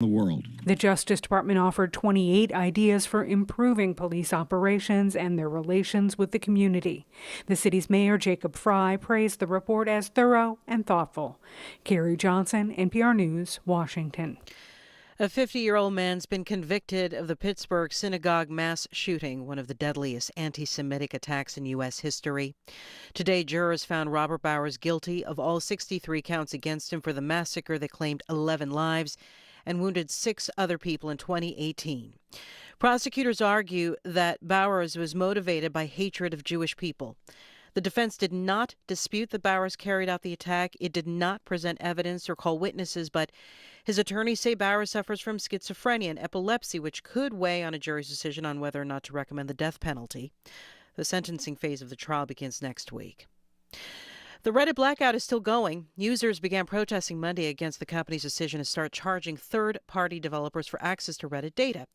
the world. The Justice Department offered 28 ideas for improving police operations and their relations with the community. The city's mayor, Jacob Fry, praised the report as thorough and thoughtful. Carrie Johnson, NPR News, Washington. A 50-year-old man's been convicted of the Pittsburgh synagogue mass shooting, one of the deadliest anti-Semitic attacks in U.S. history. Today, jurors found Robert Bowers guilty of all 63 counts against him for the massacre that claimed 11 lives and wounded 6 other people in 2018. Prosecutors argue that Bowers was motivated by hatred of Jewish people. The defense did not dispute that Bowers carried out the attack. It did not present evidence or call witnesses, but his attorneys say Bowers suffers from schizophrenia and epilepsy, which could weigh on a jury's decision on whether or not to recommend the death penalty. The sentencing phase of the trial begins next week. The Reddit blackout is still going. Users began protesting Monday against the company's decision to start charging third-party developers for access to Reddit data.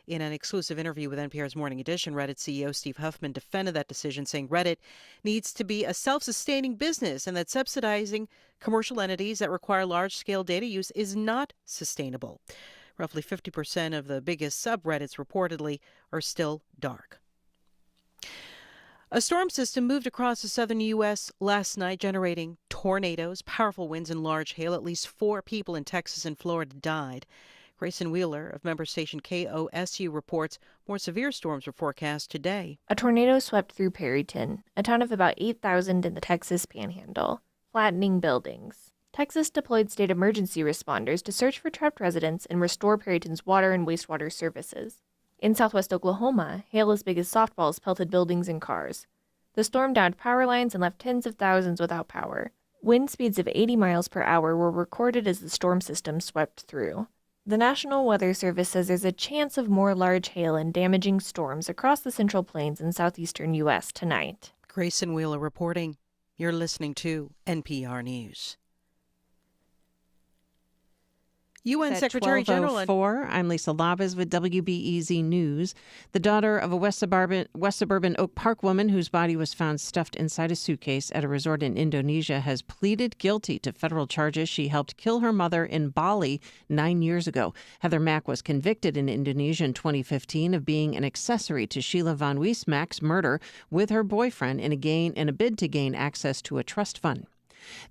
In an exclusive interview with NPR's Morning Edition, Reddit CEO Steve Huffman defended that decision, saying Reddit needs to be a self-sustaining business and that subsidizing commercial entities that require large-scale data use is not sustainable. Roughly 50% of the biggest subreddits reportedly are still dark. A storm system moved across the southern U.S. last night, generating tornadoes, powerful winds, and large hail. At least 4 people in Texas and Florida died. Grayson Wheeler of member station KOSU reports more severe storms were forecast today. A tornado swept through Perryton, a town of about 8,000 in the Texas Panhandle, flattening buildings. Texas deployed state emergency responders to search for trapped residents and restore Perryton's water and wastewater services. In southwest Oklahoma, hail as big as softballs pelted buildings and cars. The storm downed power lines and left tens of thousands without power. Wind speeds of 80 miles per hour were recorded as the storm system swept through. The National Weather Service says there's a chance of more large hail and damaging storms across the Central Plains and southeastern U.S. tonight. Grayson Wheeler reporting. You're listening to NPR News. UN Secretary General. I'm Lisa Labas with WBEZ News. The daughter of a West Suburban Oak Park woman whose body was found stuffed inside a suitcase at a resort in Indonesia has pleaded guilty to federal charges. She helped kill her mother in Bali 9 years ago. Heather Mack was convicted in Indonesia in 2015 of being an accessory to Sheila Van Weesmack's murder with her boyfriend in a bid to gain access to a trust fund.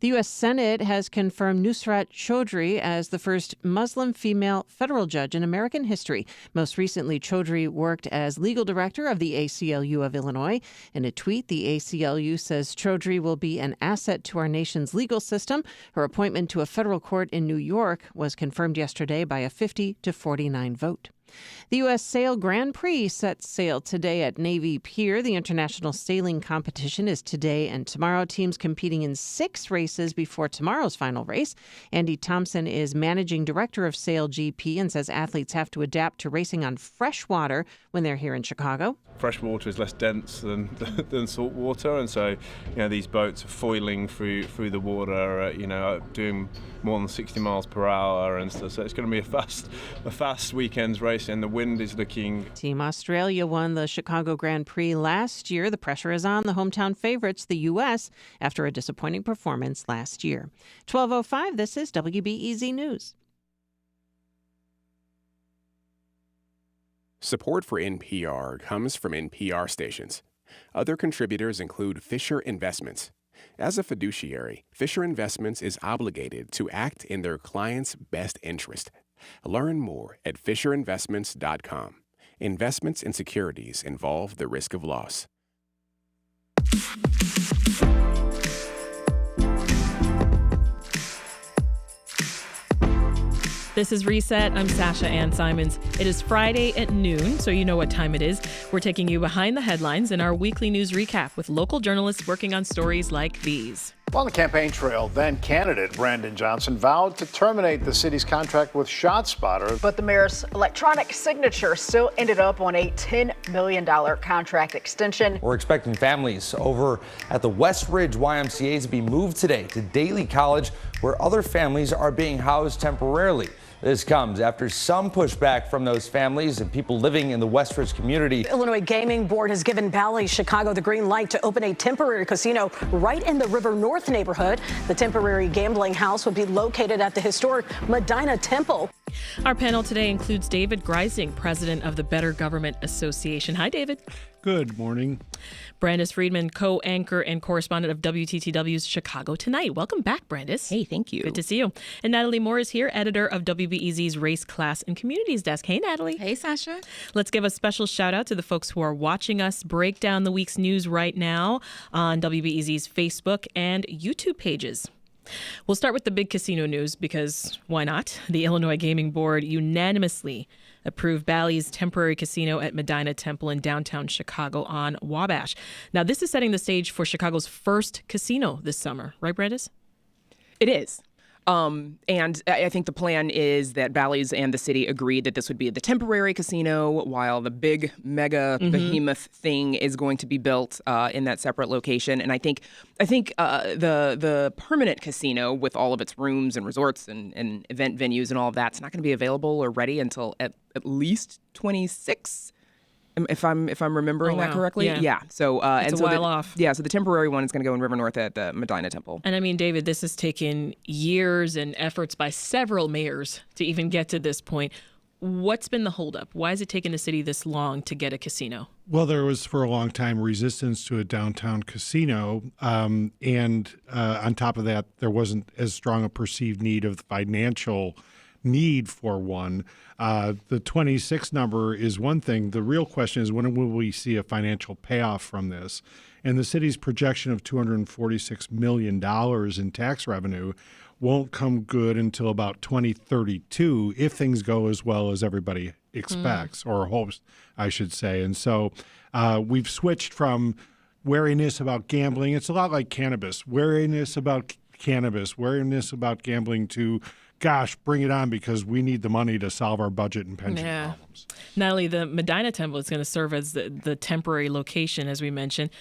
The U.S. Senate has confirmed Nusrat Chaudhry as the first Muslim female federal judge in American history. Most recently, Chaudhry worked as legal director of the ACLU of Illinois. In a tweet, the ACLU says Chaudhry will be an asset to our nation's legal system. Her appointment to a federal court in New York was confirmed yesterday by a 50-49 vote. The U.S. Sail Grand Prix sets sail today at Navy Pier. The international sailing competition is today and tomorrow. Teams competing in 6 races before tomorrow's final race. Andy Thompson is managing director of Sail GP and says athletes have to adapt to racing on fresh water when they're here in Chicago. Fresh water is less dense than salt water, and so these boats are foiling through the water, doing more than 60 miles per hour and stuff. So it's going to be a fast weekend's race, and the wind is looking. Team Australia won the Chicago Grand Prix last year. The pressure is on the hometown favorites, the U.S., after a disappointing performance last year. 12:05. This is WBEZ News. Support for NPR comes from NPR stations. Other contributors include Fisher Investments. As a fiduciary, Fisher Investments is obligated to act in their client's best interest. Learn more at FisherInvestments.com. Investments in securities involve the risk of loss. This is Reset. I'm Sasha-Ann Simons. It is Friday at noon, so you know what time it is. We're taking you behind the headlines in our weekly news recap with local journalists working on stories like these. On the campaign trail, then candidate Brandon Johnson vowed to terminate the city's contract with ShotSpotter. But the mayor's electronic signature still ended up on a $10 million contract extension. We're expecting families over at the West Ridge YMCA to be moved today to Daly College, where other families are being housed temporarily. This comes after some pushback from those families and people living in the West Ridge community. The Illinois Gaming Board has given Bally's Chicago the green light to open a temporary casino right in the River North neighborhood. The temporary gambling house would be located at the historic Medina Temple. Our panel today includes David Greising, president of the Better Government Association. Hi, David. Good morning. Brandis Friedman, co-anchor and correspondent of WTTW's Chicago Tonight. Welcome back, Brandis. Hey, thank you. Good to see you. And Natalie Moore is here, editor of WBEZ's Race, Class, and Communities desk. Hey, Natalie. Hey, Sasha. Let's give a special shout out to the folks who are watching us break down the week's news right now on WBEZ's Facebook and YouTube pages. We'll start with the big casino news because why not? The Illinois Gaming Board unanimously approved Bally's temporary casino at Medina Temple in downtown Chicago on Wabash. Now, this is setting the stage for Chicago's first casino this summer. Right, Brandis? It is. And I think the plan is that Bally's and the city agreed that this would be the temporary casino while the big mega behemoth thing is going to be built in that separate location. And I think the permanent casino with all of its rooms and resorts and event venues and all of that's not going to be available or ready until at least 26. If I'm remembering that correctly, yeah. So it's a while off. Yeah, so the temporary one is going to go in River North at the Medina Temple. And I mean, David, this has taken years and efforts by several mayors to even get to this point. What's been the holdup? Why has it taken the city this long to get a casino? Well, there was for a long time resistance to a downtown casino. And on top of that, there wasn't as strong a perceived need of the financial need for one. The 26 number is one thing. The real question is, when will we see a financial payoff from this? And the city's projection of $246 million in tax revenue won't come good until about 2032 if things go as well as everybody expects or hopes, I should say. And so we've switched from wariness about gambling. It's a lot like cannabis. Wariness about cannabis, wariness about gambling to gosh, bring it on because we need the money to solve our budget and pension problems. Natalie, the Medina Temple is going to serve as the temporary location, as we mentioned.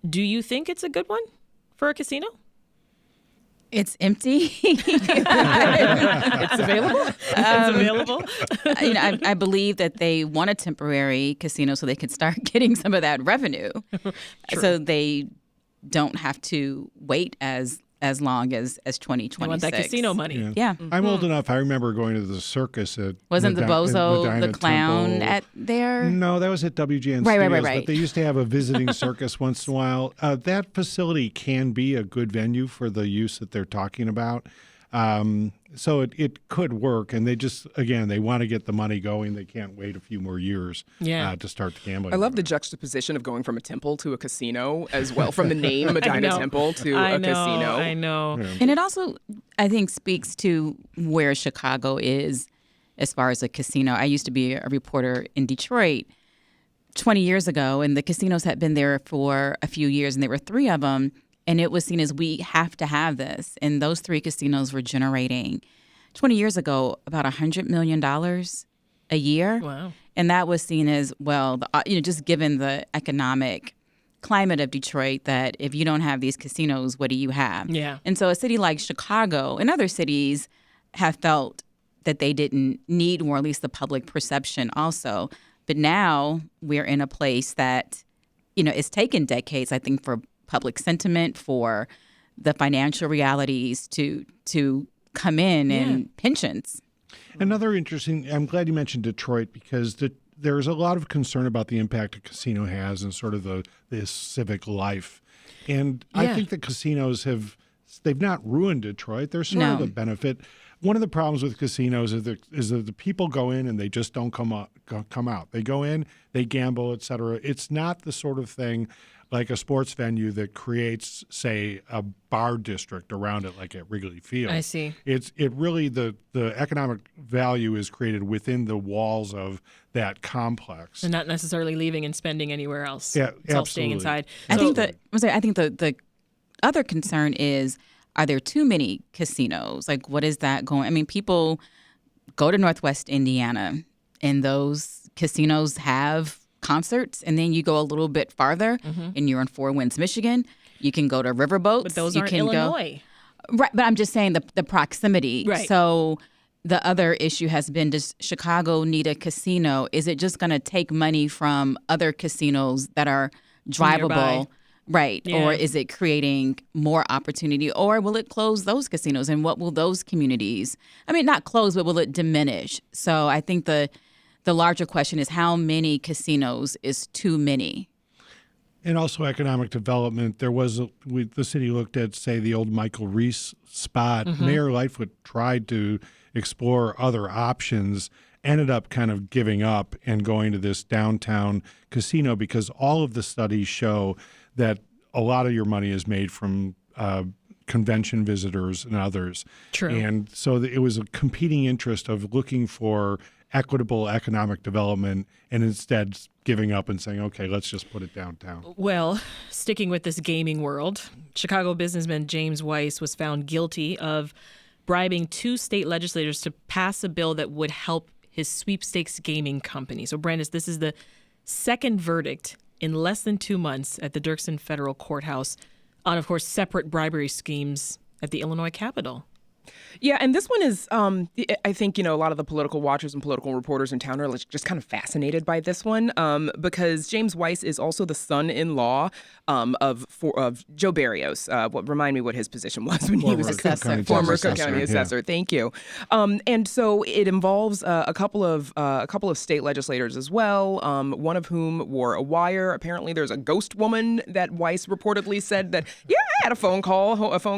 Do you think it's a good one for a casino? It's empty. It's available. It's available. I believe that they want a temporary casino so they can start getting some of that revenue, so they don't have to wait as long as 2026. I want that casino money. Yeah. I'm old enough. I remember going to the circus at Wasn't the Bozo Medina the clown Temple. at there? No, that was at WGN Right. Studios. But they used to have a visiting circus once in a while. That facility can be a good venue for the use that they're talking about. So it could work, and they just, again, they want to get the money going. They can't wait a few more years to start the gambling. I love the juxtaposition of going from a temple to a casino as well, from the name Medina Temple to a casino. I know. Yeah. And it also, I think, speaks to where Chicago is as far as a casino. I used to be a reporter in Detroit 20 years ago, and the casinos had been there for a few years, and there were 3 of them. And it was seen as, we have to have this. And those 3 casinos were generating, 20 years ago, about $100 million a year. Wow. And that was seen as, well, just given the economic climate of Detroit, that if you don't have these casinos, what do you have? Yeah. And so a city like Chicago and other cities have felt that they didn't need, or at least the public perception also. But now we're in a place that, it's taken decades, I think, for public sentiment, for the financial realities to come in and pensions. Another interesting, I'm glad you mentioned Detroit, because there's a lot of concern about the impact a casino has in sort of this civic life. And I think the casinos they've not ruined Detroit. They're sort of a benefit. One of the problems with casinos is that the people go in and they just don't come out. They go in, they gamble, et cetera. It's not the sort of thing like a sports venue that creates, say, a bar district around it, like at Wrigley Field. I see. It really, the economic value is created within the walls of that complex. And not necessarily leaving and spending anywhere else. Yeah, it's all staying inside. I think the other concern is, are there too many casinos? Like, what is that going? I mean, people go to Northwest Indiana, and those casinos have concerts, and then you go a little bit farther, and you're in Four Winds, Michigan. You can go to Riverboats. But those aren't Illinois. Right, but I'm just saying the proximity. Right. So the other issue has been, does Chicago need a casino? Is it just going to take money from other casinos that are drivable? Right. Yeah. Or is it creating more opportunity, or will it close those casinos? And what will those communities, not close, but will it diminish? So I think the larger question is, how many casinos is too many? And also economic development. There was, the city looked at, say, the old Michael Reese spot. Mm-hmm. Mayor Lightfoot tried to explore other options, ended up kind of giving up and going to this downtown casino because all of the studies show that a lot of your money is made from convention visitors and others. True. And so it was a competing interest of looking for equitable economic development and instead giving up and saying, okay, let's just put it downtown. Well, sticking with this gaming world, Chicago businessman James Weiss was found guilty of bribing 2 state legislators to pass a bill that would help his sweepstakes gaming company. So, Brandis, this is the second verdict in less than 2 months at the Dirksen Federal Courthouse on, of course, separate bribery schemes at the Illinois Capitol. Yeah, and this one is, I think, a lot of the political watchers and political reporters in town are just kind of fascinated by this one because James Weiss is also the son-in-law of Joe Barrios. Remind me what his position was when he was assessor. Former Cook County assessor. Thank you. And so it involves a couple of state legislators as well. One of whom wore a wire. Apparently, there's a ghost woman that Weiss reportedly said that, yeah, I had a phone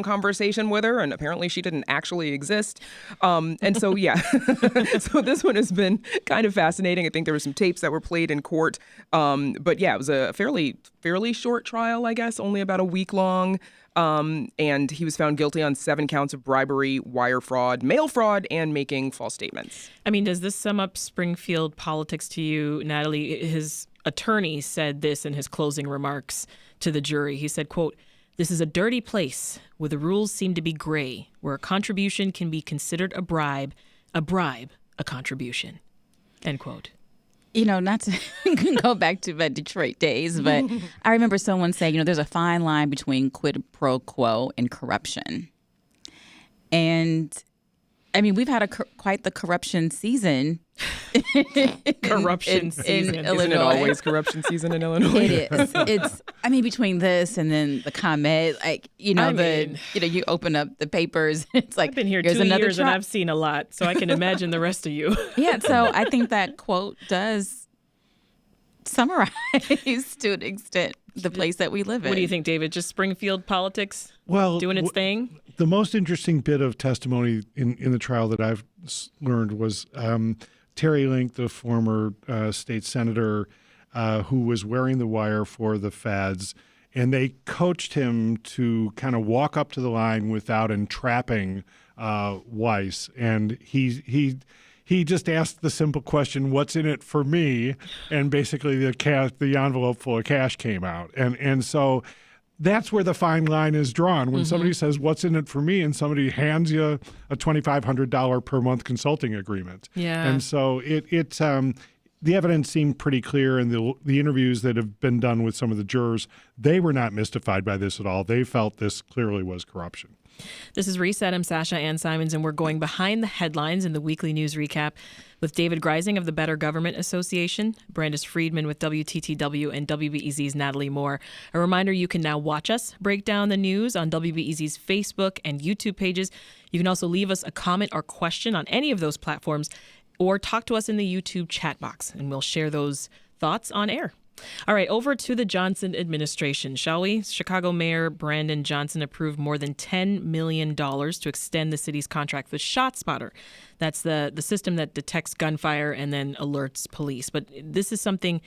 conversation with her, and apparently she didn't actually exist. And so, yeah, so this one has been kind of fascinating. I think there were some tapes that were played in court. But yeah, it was a fairly short trial, I guess, only about a week long. And he was found guilty on 7 counts of bribery, wire fraud, mail fraud, and making false statements. Does this sum up Springfield politics to you, Natalie? His attorney said this in his closing remarks to the jury. He said, quote, "This is a dirty place where the rules seem to be gray, where a contribution can be considered a bribe, a contribution." End quote. Not to go back to my Detroit days, but I remember someone saying, there's a fine line between quid pro quo and corruption. And we've had quite the corruption season. Corruption season. In Illinois. Isn't it always corruption season in Illinois? It is. It's. Between this and then the ComEd, you open up the papers. It's like, I've been here here's 2 another years and I've seen a lot, so I can imagine the rest of you. Yeah. So I think that quote does summarize to an extent the place that we live in. What do you think, David? Just Springfield politics doing its thing? The most interesting bit of testimony in the trial that I've learned was Terry Link, the former state senator, who was wearing the wire for the feds, and they coached him to kind of walk up to the line without entrapping Weiss. And he just asked the simple question, "What's in it for me?" And basically the envelope full of cash came out. And so that's where the fine line is drawn. When somebody says, "What's in it for me?" and somebody hands you a $2,500 per month consulting agreement. Yeah. And so it's the evidence seemed pretty clear, and the interviews that have been done with some of the jurors, they were not mystified by this at all. They felt this clearly was corruption. This is Reset. I'm Sasha-Ann Simons, and we're going behind the headlines in the weekly news recap with David Greising of the Better Government Association, Brandis Friedman with WTTW, and WBEZ's Natalie Moore. A reminder, you can now watch us break down the news on WBEZ's Facebook and YouTube pages. You can also leave us a comment or question on any of those platforms, or talk to us in the YouTube chat box, and we'll share those thoughts on air. All right, over to the Johnson administration, shall we? Chicago Mayor Brandon Johnson approved more than $10 million to extend the city's contract with ShotSpotter. That's the system that detects gunfire and then alerts police. But this is something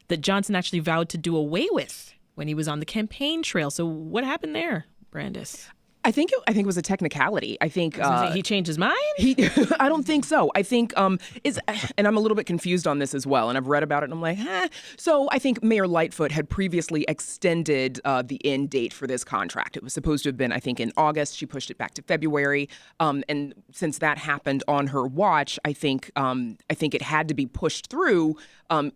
that Johnson actually vowed to do away with when he was on the campaign trail. So what happened there, Brandis? I think it was a technicality. I think he changed his mind. I don't think so. I think and I'm a little bit confused on this as well. And I've read about it, and I'm like, So I think Mayor Lightfoot had previously extended the end date for this contract. It was supposed to have been, I think, in August. She pushed it back to February. And since that happened on her watch, I think it had to be pushed through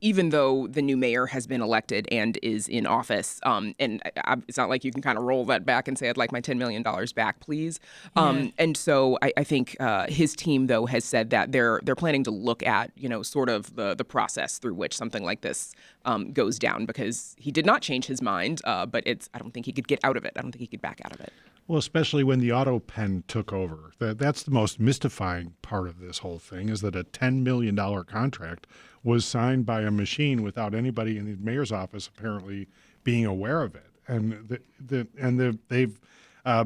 even though the new mayor has been elected and is in office. It's not like you can kind of roll that back and say, I'd like my $10 million back, please. And so I think his team, though, has said that they're planning to look at, sort of the process through which something like this goes down, because he did not change his mind, but I don't think he could get out of it. I don't think he could back out of it. Well, especially when the auto pen took over. That's the most mystifying part of this whole thing, is that a $10 million contract was signed by a machine without anybody in the mayor's office apparently being aware of it. And they've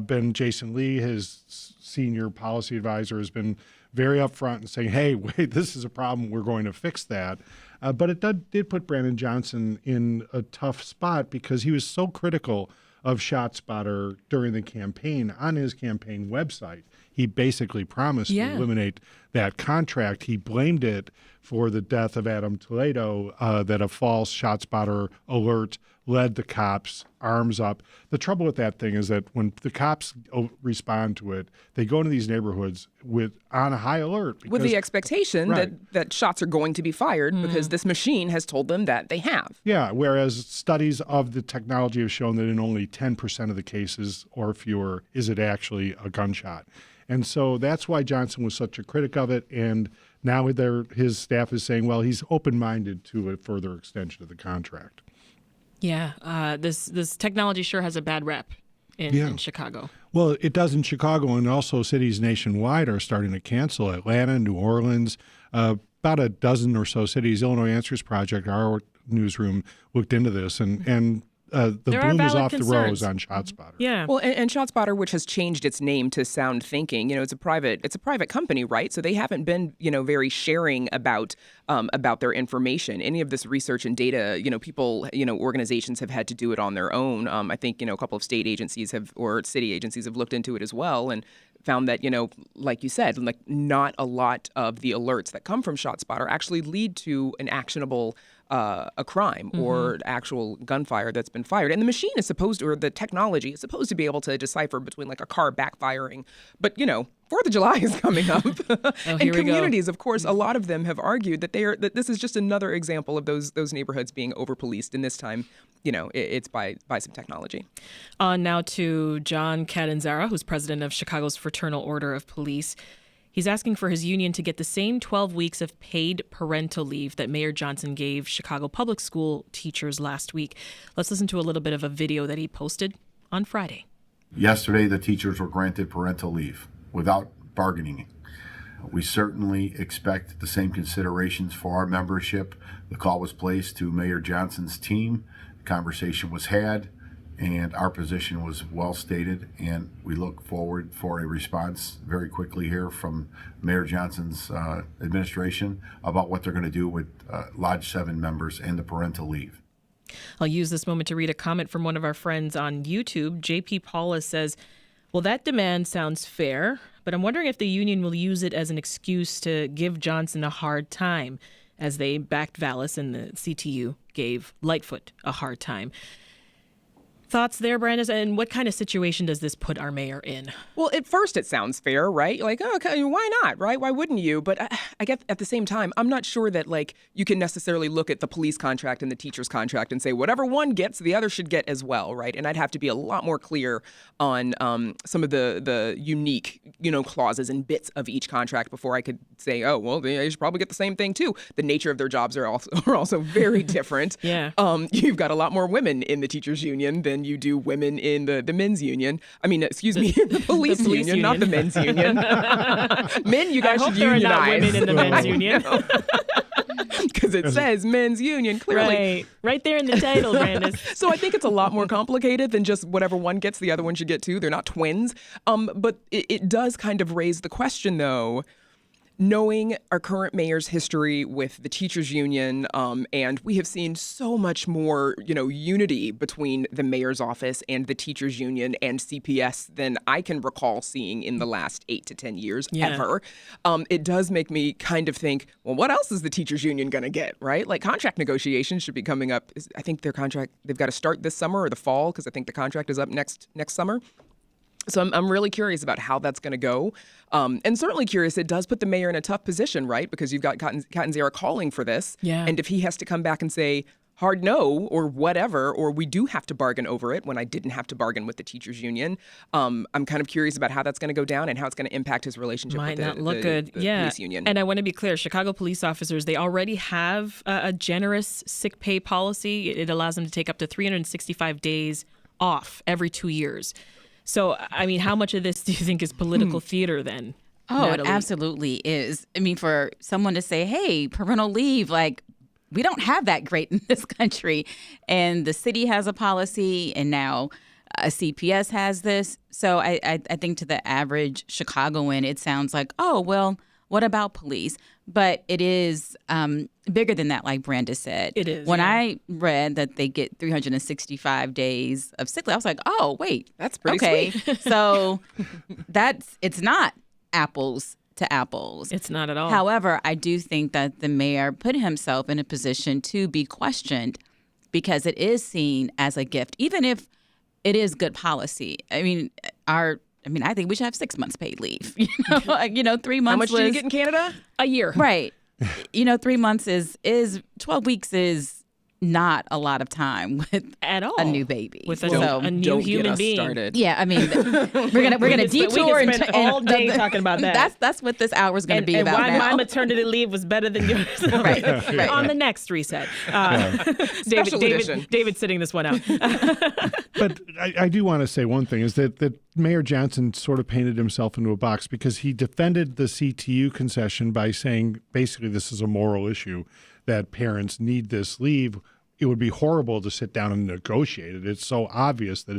been, Jason Lee, his senior policy advisor, has been very upfront and saying, hey, wait, this is a problem. We're going to fix that. But it did put Brandon Johnson in a tough spot, because he was so critical of ShotSpotter during the campaign. On his campaign website, he basically promised to eliminate that contract. He blamed it for the death of Adam Toledo, that a false ShotSpotter alert led the cops arms up. The trouble with that thing is that when the cops respond to it, they go into these neighborhoods on a high alert. With the expectation that shots are going to be fired because this machine has told them that they have. Yeah, whereas studies of the technology have shown that in only 10% of the cases or fewer is it actually a gunshot. And so that's why Johnson was such a critic of it. And now his staff is saying, well, he's open-minded to a further extension of the contract. Yeah, this technology sure has a bad rep in Chicago. Well, it does in Chicago, and also cities nationwide are starting to cancel. Atlanta, New Orleans, about a dozen or so cities. Illinois Answers Project, our newsroom, looked into this, and the bloom is off the rose on ShotSpotter. Yeah. Well, and ShotSpotter, which has changed its name to Sound Thinking, it's a private company, right? So they haven't been, very sharing about their information. Any of this research and data, people, organizations have had to do it on their own. I think, a couple of state agencies or city agencies have looked into it as well and found that, like you said, like not a lot of the alerts that come from ShotSpotter actually lead to an actionable a crime or actual gunfire that's been fired. And the machine is the technology is supposed to be able to decipher between like a car backfiring. But, 4th of July is coming up. And communities, of course, a lot of them have argued that that this is just another example of those neighborhoods being over-policed. And this time, it's by some technology. On now to John Catanzara, who's president of Chicago's Fraternal Order of Police. He's asking for his union to get the same 12 weeks of paid parental leave that Mayor Johnson gave Chicago public school teachers last week. Let's listen to a little bit of a video that he posted on Friday. Yesterday, the teachers were granted parental leave without bargaining. We certainly expect the same considerations for our membership. The call was placed to Mayor Johnson's team. The conversation was had, and our position was well stated, and we look forward for a response very quickly here from Mayor Johnson's administration about what they're going to do with Lodge 7 members and the parental leave. I'll use this moment to read a comment from one of our friends on YouTube. JP Paula says, well, that demand sounds fair, but I'm wondering if the union will use it as an excuse to give Johnson a hard time, as they backed Vallis and the CTU gave Lightfoot a hard time. Thoughts there, Brandis? And what kind of situation does this put our mayor in? Well, at first it sounds fair, right? Like, oh, okay, why not, right? Why wouldn't you? But I guess at the same time, I'm not sure that you can necessarily look at the police contract and the teacher's contract and say whatever one gets, the other should get as well, right? And I'd have to be a lot more clear on some of the unique, clauses and bits of each contract before I could say, oh, well, they should probably get the same thing too. The nature of their jobs are also very different. Yeah. You've got a lot more women in the teachers union than you do women in the men's union. I mean, the police union, not the men's union. Men, you guys should unionize. There are not women in the men's union. Because it says men's union, clearly. Right there in the title, Brandis. So I think it's a lot more complicated than just whatever one gets, the other one should get too. They're not twins. But it does kind of raise the question, though, knowing our current mayor's history with the teachers union, and we have seen so much more, unity between the mayor's office and the teachers union and CPS than I can recall seeing in the last 8 to 10 years ever. It does make me kind of think, well, what else is the teachers union going to get, right? Like contract negotiations should be coming up. I think their contract, they've got to start this summer or the fall, because I think the contract is up next summer. So I'm really curious about how that's going to go. And certainly curious, it does put the mayor in a tough position, right? Because you've got Catanzaro calling for this. Yeah. And if he has to come back and say, hard no, or whatever, or we do have to bargain over it when I didn't have to bargain with the teachers union. I'm kind of curious about how that's going to go down and how it's going to impact his relationship Might with not look good. the Yeah. police union. And I want to be clear, Chicago police officers, they already have a generous sick pay policy. It allows them to take up to 365 days off every 2 years. So, I mean, how much of this do you think is political theater then? Oh, Natalie? it absolutely is. I mean, for someone to say, hey, parental leave, like, we don't have that great in this country. And the city has a policy, and now a CPS has this. So I think to the average Chicagoan, it sounds like, oh, well, what about police? But it is bigger than that, like Brandis said. It is. When yeah. I read that they get 365 days of sick leave, I was like, oh, wait. That's pretty okay. sweet. So it's not apples to apples. It's not at all. However, I do think that the mayor put himself in a position to be questioned because it is seen as a gift, even if it is good policy. I mean, I think we should have 6 months paid leave. 3 months. How much do you get in Canada? A year. Right. 3 months is 12 weeks is not a lot of time with at all a new baby. With a new human being. Started. Yeah, I mean, we're gonna detour we can spend all day talking about that. That's what this hour is going to be and about. Why now. my maternity leave was better than yours. Right. On the next reset, David's sitting this one out. But I do want to say one thing is that Mayor Johnson sort of painted himself into a box because he defended the CTU concession by saying basically this is a moral issue that parents need this leave. It would be horrible to sit down and negotiate it. It's so obvious that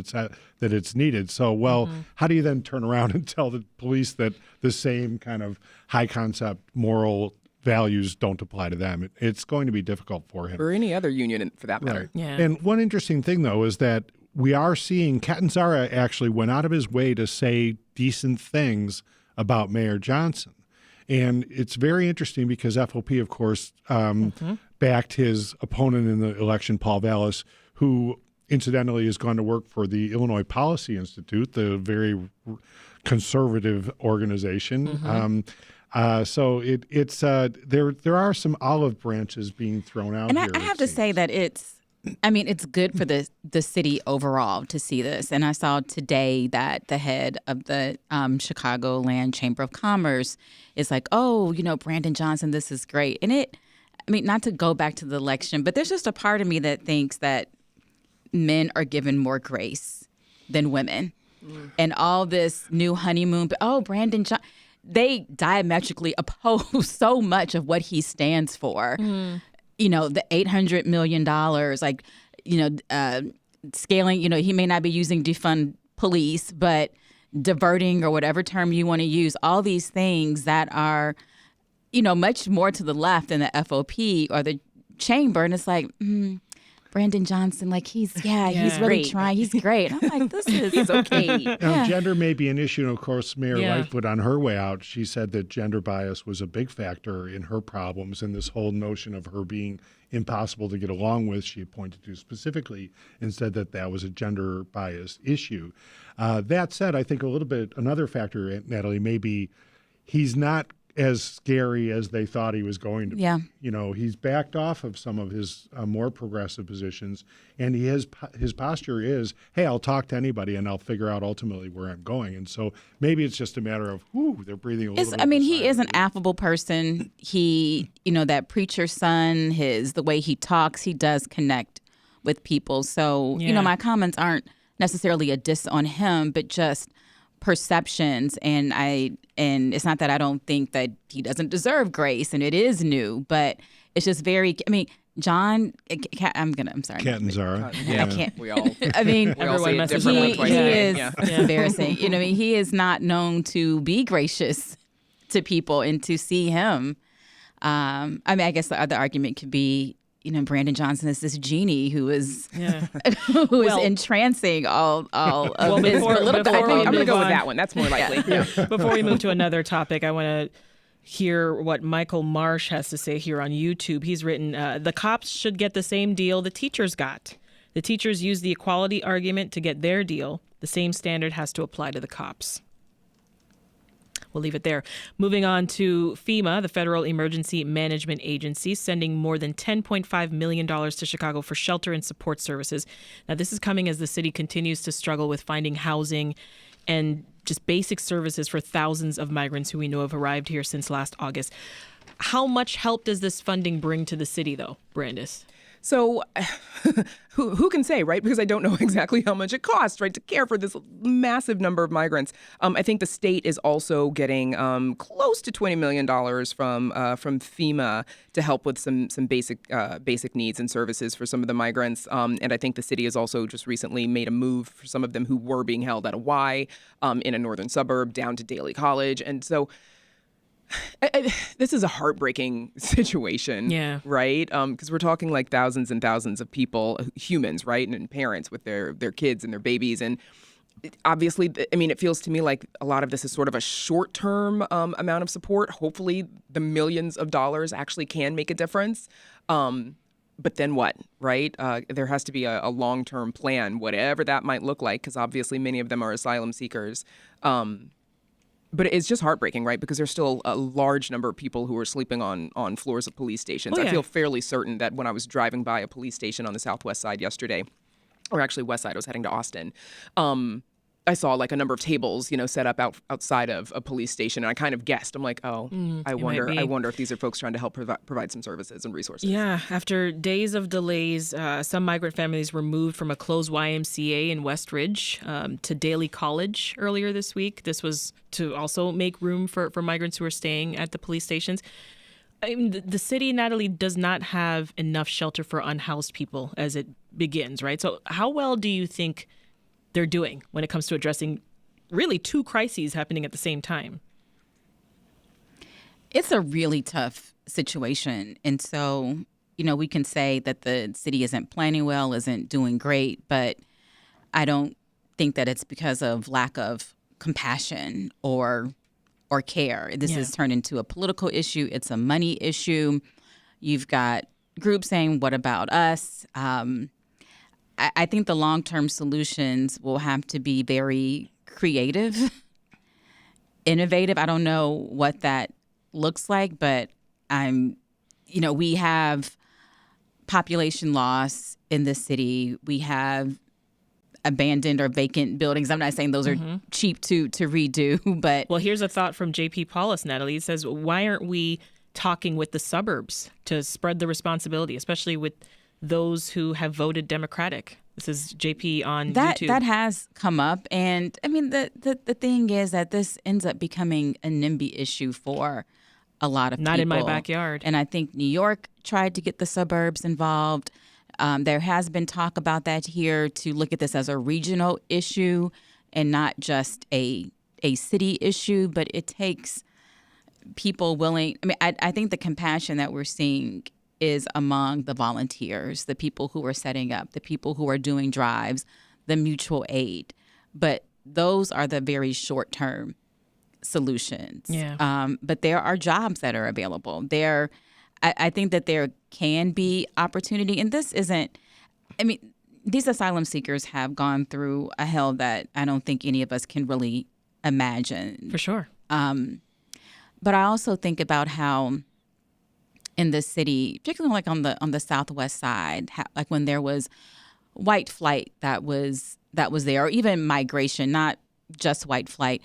it's needed. So, how do you then turn around and tell the police that the same kind of high concept moral values don't apply to them? It's going to be difficult for him. Or any other union, for that matter. Right. Yeah. And one interesting thing, though, is that we are seeing Catanzaro actually went out of his way to say decent things about Mayor Johnson. And it's very interesting because FOP, of course, backed his opponent in the election, Paul Vallis, who incidentally has gone to work for the Illinois Policy Institute, the very conservative organization. So it's there are some olive branches being thrown out and here. I have to say that it's good for the city overall to see this. And I saw today that the head of the Chicagoland Chamber of Commerce is like, oh, Brandon Johnson, this is great. And not to go back to the election, but there's just a part of me that thinks that men are given more grace than women. And all this new honeymoon, Brandon Johnson, they diametrically oppose so much of what he stands for. The $800 million, scaling, he may not be using defund police, but diverting or whatever term you want to use, all these things that are, much more to the left than the FOP or the chamber. And it's like, Brandon Johnson, he's really great. trying. He's great. I'm like, he's okay. Now, gender may be an issue. And of course, Mayor Lightfoot, on her way out, she said that gender bias was a big factor in her problems and this whole notion of her being impossible to get along with, she pointed to specifically and said that was a gender bias issue. That said, I think another factor, Natalie, maybe he's not as scary as they thought he was going to be. Yeah. He's backed off of some of his more progressive positions, and his posture is, hey, I'll talk to anybody and I'll figure out ultimately where I'm going. And so maybe it's just a matter of, they're breathing a little bit. He is an affable person. He, that preacher's son, the way he talks, he does connect with people. So, my comments aren't necessarily a diss on him, but just perceptions. And it's not that I don't think that he doesn't deserve grace, and it is new, but it's just very, John, I'm sorry. Catanzaro. I can't. We all. Everyone messes up. He is embarrassing. He is not known to be gracious to people, and to see him. I guess the other argument could be, Brandon Johnson is this genie who is entrancing all of his political. I'm going to go with that one. That's more likely. Before we move to another topic, I want to hear what Michael Marsh has to say here on YouTube. He's written, the cops should get the same deal the teachers got. The teachers used the equality argument to get their deal. The The same standard has to apply to the cops. We'll leave it there. Moving on to FEMA, the Federal Emergency Management Agency, sending more than $10.5 million to Chicago for shelter and support services. Now, this is coming as the city continues to struggle with finding housing and just basic services for thousands of migrants who we know have arrived here since last August. How much help does this funding bring to the city, though, Brandis? So who can say, right? Because I don't know exactly how much it costs, right, to care for this massive number of migrants. I think the state is also getting close to $20 million from FEMA to help with some basic needs and services for some of the migrants. And I think the city has also just recently made a move for some of them who were being held at a Y in a northern suburb down to Daly College. And so this is a heartbreaking situation, right? Because we're talking like thousands and thousands of people, humans, right? And parents with their kids and their babies. And obviously, I mean, it feels to me like a lot of this is sort of a short-term amount of support. Hopefully, the millions of dollars actually can make a difference. But then what, right? There has to be a long-term plan, whatever that might look like, because obviously many of them are asylum seekers. But it's just heartbreaking, right? Because there's still a large number of people who are sleeping on floors of police stations. I feel fairly certain that when I was driving by a police station on the southwest side yesterday, or actually west side, I was heading to Austin, I saw like a number of tables, set up outside of a police station. And I kind of guessed. I'm like, I wonder if these are folks trying to help provide some services and resources. Yeah. After days of delays, some migrant families were moved from a closed YMCA in West Ridge to Daly College earlier this week. This was to also make room for migrants who are staying at the police stations. I mean, the city, Natalie, does not have enough shelter for unhoused people as it begins, right? So how well do you think they're doing when it comes to addressing really two crises happening at the same time? It's a really tough situation. And so, we can say that the city isn't planning well, isn't doing great, but I don't think that it's because of lack of compassion or care. This has turned into a political issue. It's a money issue. You've got groups saying, what about us? I think the long-term solutions will have to be very creative, innovative. I don't know what that looks like, but we have population loss in the city. We have abandoned or vacant buildings. I'm not saying those are cheap to redo, but... Well, here's a thought from J.P. Paulus, Natalie. It says, why aren't we talking with the suburbs to spread the responsibility, especially with those who have voted Democratic? This is JP on YouTube. That has come up. And I mean, the thing is that this ends up becoming a NIMBY issue for a lot of people. Not in my backyard. And I think New York tried to get the suburbs involved. There has been talk about that here, to look at this as a regional issue and not just a city issue. But it takes people willing. I mean, I think the compassion that we're seeing is among the volunteers, the people who are setting up, the people who are doing drives, the mutual aid. But those are the very short-term solutions. But there are jobs that are available. I think that there can be opportunity. And this isn't, these asylum seekers have gone through a hell that I don't think any of us can really imagine. For sure. But I also think about how in the city, particularly like on the southwest side, like when there was white flight that was there, or even migration, not just white flight.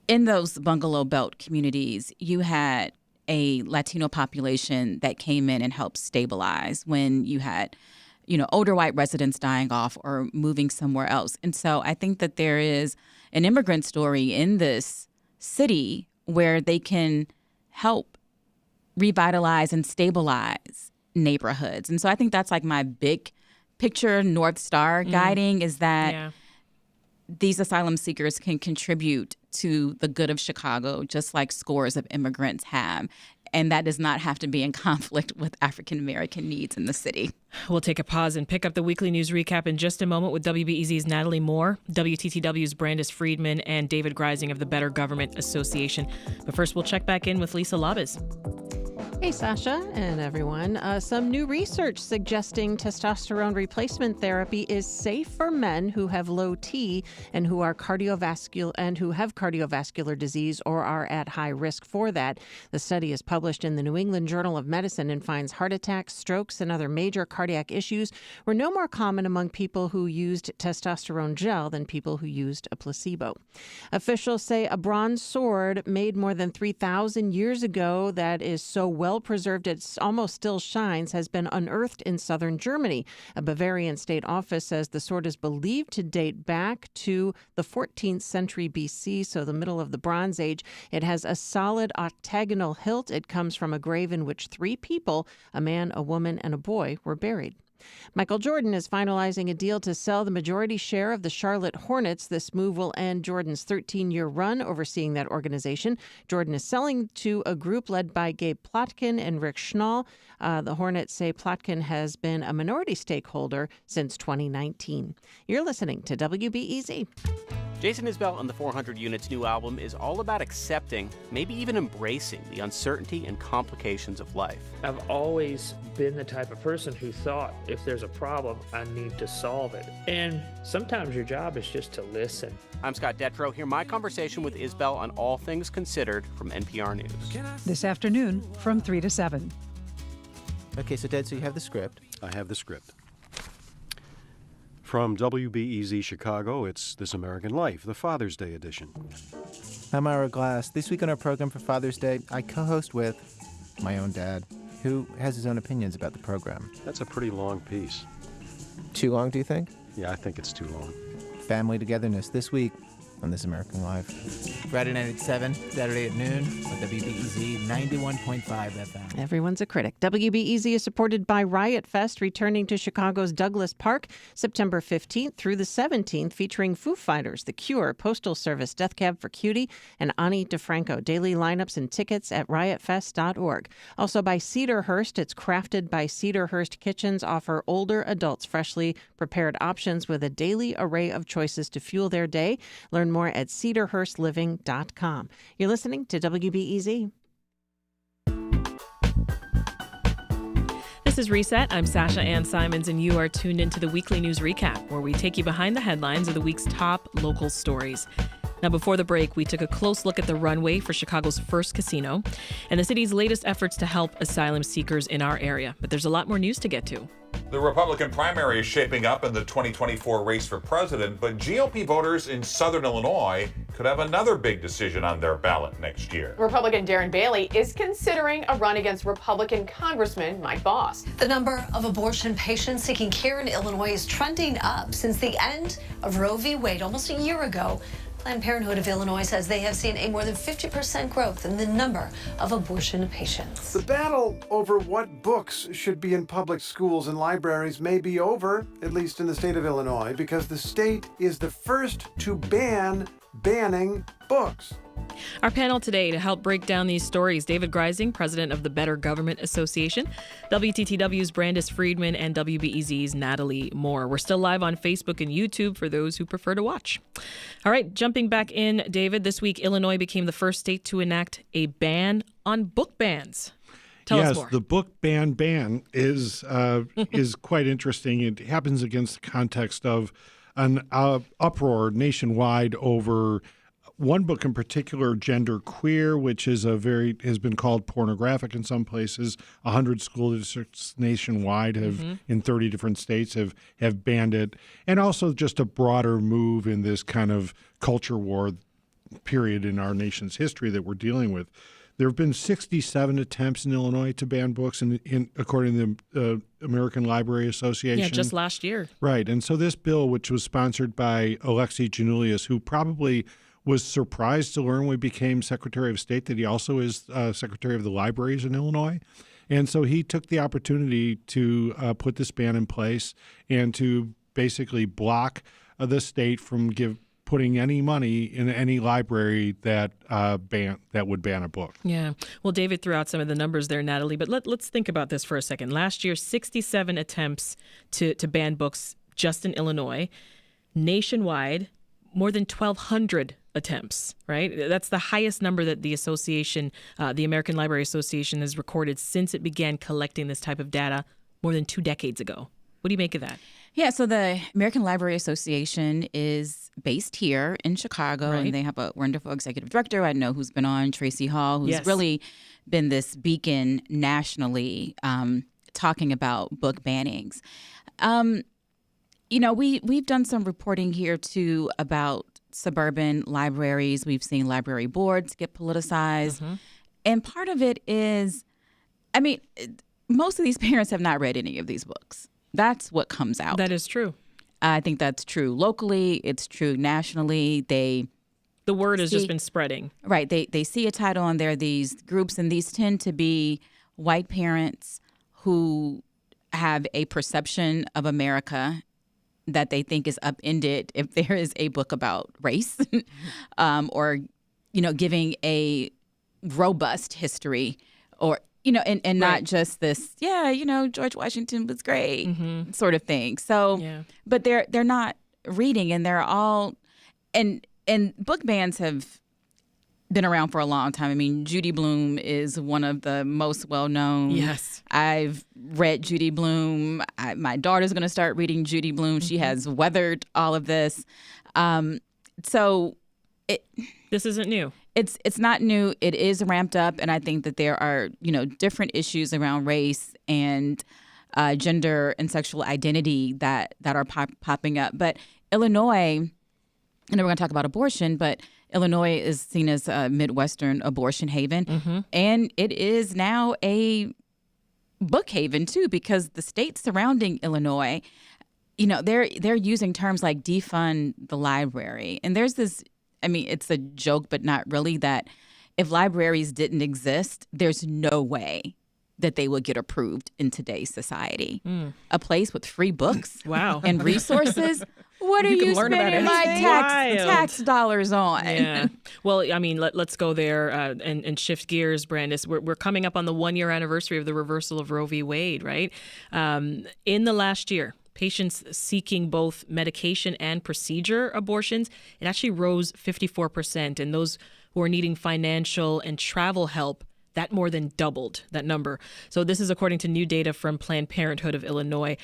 In those bungalow belt communities, you had a Latino population that came in and helped stabilize when you had, older white residents dying off or moving somewhere else. And so I think that there is an immigrant story in this city where they can help revitalize and stabilize neighborhoods. And so I think that's like my big picture North Star guiding, is that these asylum seekers can contribute to the good of Chicago, just like scores of immigrants have. And that does not have to be in conflict with African-American needs in the city. We'll take a pause and pick up the weekly news recap in just a moment with WBEZ's Natalie Moore, WTTW's Brandis Friedman, and David Greising of the Better Government Association. But first, we'll check back in with Lisa Labez. Hey, Sasha and everyone. Some new research suggesting testosterone replacement therapy is safe for men who have low T and who have cardiovascular disease or are at high risk for that. The study is published in the New England Journal of Medicine and finds heart attacks, strokes, and other major cardiac issues were no more common among people who used testosterone gel than people who used a placebo. Officials say a bronze sword made more than 3,000 years ago that is so well preserved it almost still shines has been unearthed in southern Germany. A Bavarian state office says the sword is believed to date back to the 14th century BC, so the middle of the Bronze Age. It has a solid octagonal hilt. It comes from a grave in which 3 people, a man, a woman, and a boy, were buried. Michael Jordan is finalizing a deal to sell the majority share of the Charlotte Hornets. This move will end Jordan's 13-year run overseeing that organization. Jordan is selling to a group led by Gabe Plotkin and Rick Schnall. The Hornets say Plotkin has been a minority stakeholder since 2019. You're listening to WBEZ. Jason Isbell and the 400 Units' new album is all about accepting, maybe even embracing, the uncertainty and complications of life. I've always been the type of person who thought if there's a problem, I need to solve it. And sometimes your job is just to listen. I'm Scott Detrow. Hear my conversation with Isbell on All Things Considered from NPR News. This afternoon from 3 to 7. Okay, so Dad, so you have the script. I have the script. From WBEZ Chicago, it's This American Life, the Father's Day edition. I'm Ira Glass. This week on our program for Father's Day, I co-host with my own dad, who has his own opinions about the program. That's a pretty long piece. Too long, do you think? Yeah, I think it's too long. Family togetherness this week on This American Life. Friday night at 7, Saturday at noon on WBEZ 91.5 FM. Everyone's a critic. WBEZ is supported by Riot Fest, returning to Chicago's Douglas Park September 15th through the 17th, featuring Foo Fighters, The Cure, Postal Service, Death Cab for Cutie, and Ani DeFranco. Daily lineups and tickets at riotfest.org. Also by Cedarhurst. It's crafted by Cedarhurst Kitchens, offer older adults freshly prepared options with a daily array of choices to fuel their day. Learn more at cedarhurstliving.com. You're listening to WBEZ. This is Reset. I'm Sasha-Ann Simons, and you are tuned into the weekly news recap, where we take you behind the headlines of the week's top local stories. Now, before the break, we took a close look at the runway for Chicago's first casino and the city's latest efforts to help asylum seekers in our area. But there's a lot more news to get to. The Republican primary is shaping up in the 2024 race for president, but GOP voters in southern Illinois could have another big decision on their ballot next year. Republican Darren Bailey is considering a run against Republican Congressman Mike Boss. The number of abortion patients seeking care in Illinois is trending up since the end of Roe v. Wade almost a year ago. Planned Parenthood of Illinois says they have seen a more than 50% growth in the number of abortion patients. The battle over what books should be in public schools and libraries may be over, at least in the state of Illinois, because the state is the first to ban banning books. Our panel today to help break down these stories: David Greising, president of the Better Government Association, WTTW's Brandis Friedman, and WBEZ's Natalie Moore. We're still live on Facebook and YouTube for those who prefer to watch. All right, jumping back in, David, this week Illinois became the first state to enact a ban on book bans. Tell us more. Yes, the book ban is quite interesting. It happens against the context of an uproar nationwide over one book in particular, Gender Queer, which is has been called pornographic in some places. 100 school districts nationwide in 30 different states have banned it. And also just a broader move in this kind of culture war period in our nation's history that we're dealing with. There have been 67 attempts in Illinois to ban books, according to the American Library Association. Yeah, just last year. Right. And so this bill, which was sponsored by Alexi Janulius, who probably was surprised to learn when he became Secretary of State that he also is Secretary of the Libraries in Illinois. And so he took the opportunity to put this ban in place and to basically block the state from putting any money in any library that would ban a book. Yeah. Well, David threw out some of the numbers there, Natalie, but let's think about this for a second. Last year, 67 attempts to ban books just in Illinois. Nationwide, more than 1,200 attempts, right? That's the highest number that the association, the American Library Association, has recorded since it began collecting this type of data more than 2 decades ago. What do you make of that? Yeah, so the American Library Association is based here in Chicago, Right. and they have a wonderful executive director. I know who's been on, Tracy Hall, who's Yes. really been this beacon nationally talking about book bannings. We've done some reporting here, too, about suburban libraries. We've seen library boards get politicized. Mm-hmm. And part of it is, most of these parents have not read any of these books. That's what comes out. That is true. I think that's true locally. It's true nationally. The word has just been spreading. Right. They see a title and there are these groups, and these tend to be white parents who have a perception of America that they think is upended if there is a book about race or, giving a robust history or, and not just this, George Washington was great sort of thing. So, but they're not reading, and they're all, and book bans have been around for a long time. I mean, Judy Blume is one of the most well-known. Yes. I've read Judy Blume. My daughter's going to start reading Judy Blume. She has weathered all of this. This isn't new. It's not new. It is ramped up, and I think that there are, different issues around race and gender and sexual identity that are popping up. But Illinois, and then we're going to talk about abortion, but Illinois is seen as a Midwestern abortion haven, and it is now a book haven too, because the states surrounding Illinois, they're using terms like defund the library, and there's this. It's a joke, but not really, that if libraries didn't exist, there's no way that they would get approved in today's society. A place with free books wow. and resources. What are you spending my tax dollars on? Yeah. Well, let's go there and shift gears, Brandis. We're coming up on the 1-year anniversary of the reversal of Roe v. Wade, right? In the last year, patients seeking both medication and procedure abortions, it actually rose 54%. And those who are needing financial and travel help, that more than doubled, that number. So this is according to new data from Planned Parenthood of Illinois.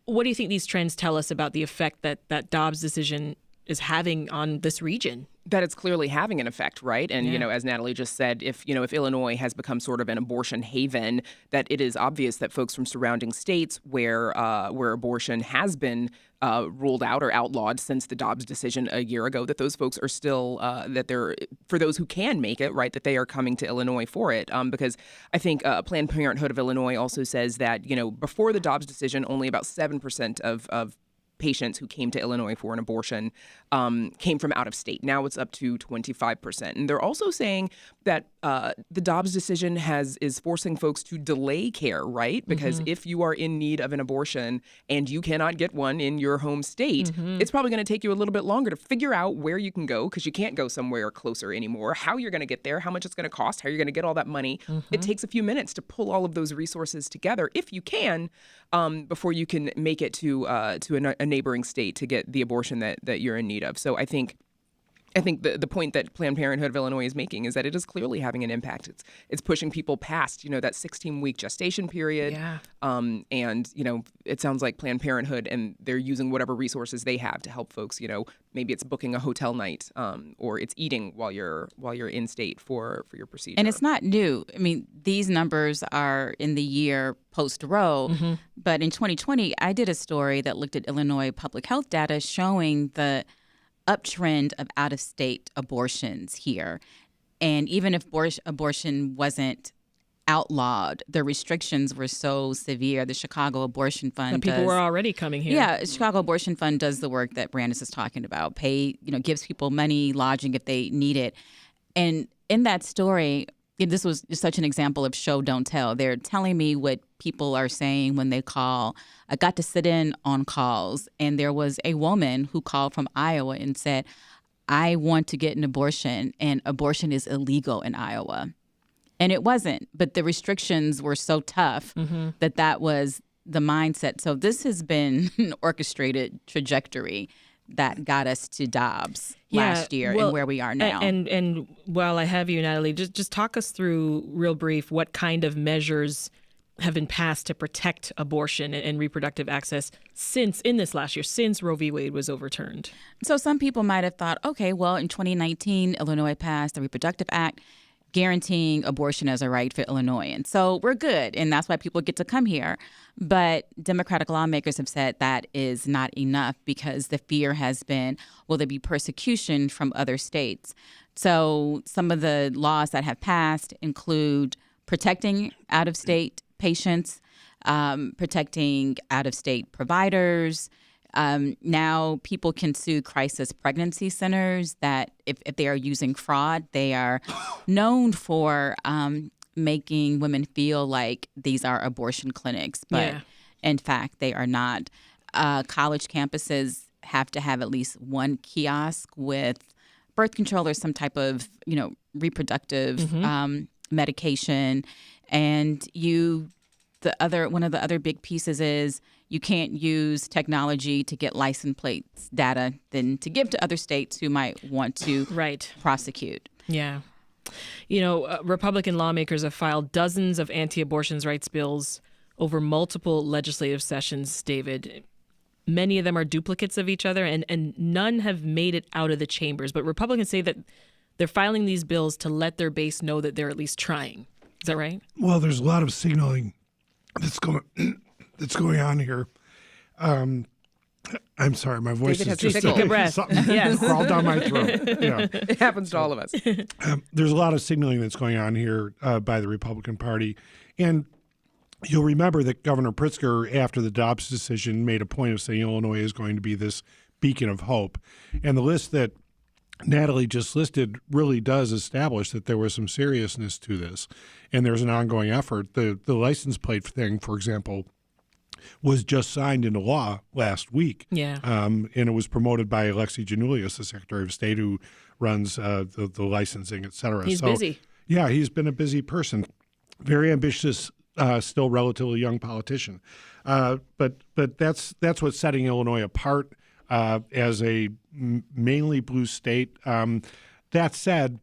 What do you think these trends tell us about the effect that Dobbs' decision is having on this region? That it's clearly having an effect, right? And, as Natalie just said, if Illinois has become sort of an abortion haven, that it is obvious that folks from surrounding states where abortion has been ruled out or outlawed since the Dobbs decision a year ago, that those folks are still, that they're, for those who can make it, right, that they are coming to Illinois for it. Because I think Planned Parenthood of Illinois also says that, before the Dobbs decision, only about 7% of patients who came to Illinois for an abortion came from out of state. Now it's up to 25%. And they're also saying that the Dobbs decision is forcing folks to delay care, right? Because if you are in need of an abortion and you cannot get one in your home state, it's probably going to take you a little bit longer to figure out where you can go, because you can't go somewhere closer anymore, how you're going to get there, how much it's going to cost, how you're going to get all that money. It takes a few minutes to pull all of those resources together, if you can, before you can make it to a neighboring state to get the abortion that you're in need of. So I think the point that Planned Parenthood of Illinois is making is that it is clearly having an impact. It's pushing people past, that 16-week gestation period. Yeah. And, it sounds like Planned Parenthood, and they're using whatever resources they have to help folks, maybe it's booking a hotel night, or it's eating while you're in state for your procedure. And it's not new. These numbers are in the year post-Roe, but in 2020, I did a story that looked at Illinois public health data showing the uptrend of out-of-state abortions here. And even if abortion wasn't outlawed, the restrictions were so severe. The Chicago Abortion Fund people were already coming here. Yeah, Chicago Abortion Fund does the work that Brandis is talking about. Gives people money, lodging if they need it. And in that story, this was such an example of show, don't tell. They're telling me what people are saying when they call. I got to sit in on calls, and there was a woman who called from Iowa and said, I want to get an abortion, and abortion is illegal in Iowa. And it wasn't, but the restrictions were so tough that was the mindset. So this has been an orchestrated trajectory that got us to Dobbs last year and where we are now. And while I have you, Natalie, just talk us through real brief what kind of measures have been passed to protect abortion and reproductive access since Roe v. Wade was overturned. So some people might have thought, okay, well, in 2019, Illinois passed the Reproductive Act guaranteeing abortion as a right for Illinoisans. So we're good, and that's why people get to come here. But Democratic lawmakers have said that is not enough because the fear has been, will there be persecution from other states? So some of the laws that have passed include protecting out-of-state patients, protecting out-of-state providers. Now people can sue crisis pregnancy centers that if they are using fraud, they are known for making women feel like these are abortion clinics, but in fact, they are not. College campuses have to have at least one kiosk with birth control or some type of, reproductive medication. And one of the other big pieces is you can't use technology to get license plates data then to give to other states who might want to prosecute. Yeah. Republican lawmakers have filed dozens of anti-abortion rights bills over multiple legislative sessions, David. Many of them are duplicates of each other, and none have made it out of the chambers. But Republicans say that they're filing these bills to let their base know that they're at least trying. Is that right? Well, there's a lot of signaling that's going on here. I'm sorry, my voice David is has just take a breath. Crawled down my throat. Yeah. It happens to all of us. There's a lot of signaling that's going on here by the Republican Party. And you'll remember that Governor Pritzker, after the Dobbs decision, made a point of saying Illinois is going to be this beacon of hope. And the list that Natalie just listed really does establish that there was some seriousness to this. And there's an ongoing effort. The license plate thing, for example, was just signed into law last week. Yeah. And it was promoted by Alexi Janulius, the Secretary of State, who runs the licensing, et cetera. He's busy. Yeah, he's been a busy person. Very ambitious, still relatively young politician. But that's what's setting Illinois apart as a mainly blue state. That said,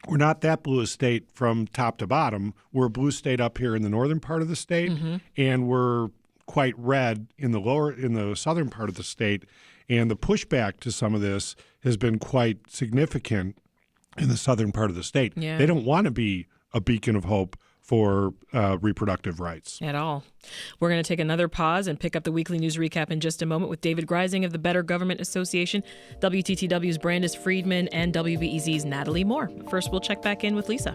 we're not that blue a state from top to bottom. We're a blue state up here in the northern part of the state, and we're quite red in the southern part of the state. And the pushback to some of this has been quite significant in the southern part of the state. Yeah. They don't want to be a beacon of hope for reproductive rights. At all. We're going to take another pause and pick up the weekly news recap in just a moment with David Greising of the Better Government Association, WTTW's Brandis Friedman, and WBEZ's Natalie Moore. First, we'll check back in with Lisa.